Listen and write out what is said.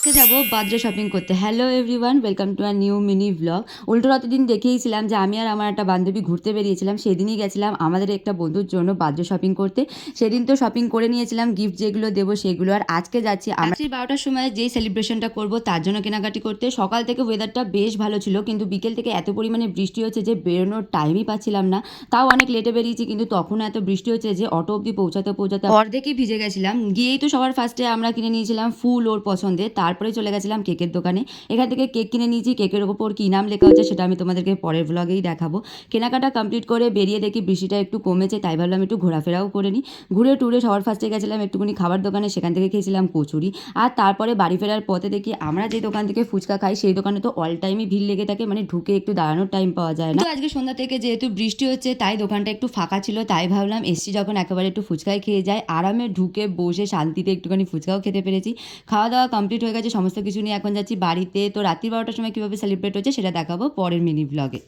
আজকে যাব birthday shopping করতে। Hello everyone, welcome to our new mini vlog. উল্টো রাতের দিন দেখিয়েছিলাম যে আমি আর আমার একটা বান্ধবী ঘুরতে বেরিয়েছিলাম। সেদিনই গেছিলাম আমাদের একটা বন্ধুর জন্য বার্থডে শপিং করতে। সেদিন তো শপিং করে নিয়েছিলাম, গিফট যেগুলো দেবো সেগুলো। আর আজকে যাচ্ছি আমরা 12টার সময় যেই সেলিব্রেশনটা করব তার জন্য কেনাকাটি করতে। সকাল থেকে ওয়েদারটা বেশ ভালো ছিল, কিন্তু বিকেল থেকে এত পরিমাণে বৃষ্টি হচ্ছে যে বেরোনোর টাইমই পাচ্ছিলাম না। তাও অনেক লেটে বেরিয়েছি, কিন্তু তখন এত বৃষ্টি হচ্ছে যে অটো অবধি পৌঁছাতে অর্ধেকই ভিজে গেছিলাম। গিয়েই তো সবার ফার্স্টে আমরা কিনে নিয়েছিলাম ফুল ওর পছন্দের, তারপরে চলে গেছিলাম কেকের দোকানে। এখান থেকে কেক কিনে নিয়েছি। কেকের ওপর কী নাম লেখা হচ্ছে সেটা আমি তোমাদেরকে পরের ব্লগেই দেখাবো। কেনাকাটা কমপ্লিট করে বেরিয়ে দেখি বৃষ্টিটা একটু কমেছে, তাই ভাবলাম একটু ঘোরাফেরাও করে নিই। ঘুরে টুরে সবার ফার্স্টে গেছিলাম একটুখানি খাবার দোকানে, সেখান থেকে খেয়েছিলাম কচুরি। আর তারপরে বাড়ি ফেরার পথে দেখি আমরা যে দোকান থেকে ফুচকা খাই সেই দোকানে তো অল টাইমই ভিড় লেগে থাকে, মানে ঢুকে একটু দাঁড়ানোর টাইম পাওয়া যায় না। তো আজকে সন্ধ্যা থেকে যেহেতু বৃষ্টি হচ্ছে তাই দোকানটা একটু ফাঁকা ছিল, তাই ভাবলাম এসছি যখন একেবারে একটু ফুচকাই খেয়ে যায়। আরামে ঢুকে বসে শান্তিতে একটুখানি ফুচকাও খেতে পেরেছি। খাওয়া দাওয়া কমপ্লিট হয়ে গেছে, সমস্ত কিছু নিয়ে এখন যাচ্ছি বাড়িতে। তো রাত্রি 12টার সময় কীভাবে সেলিব্রেট হচ্ছে সেটা দেখাবো পরের মিনি ব্লগে।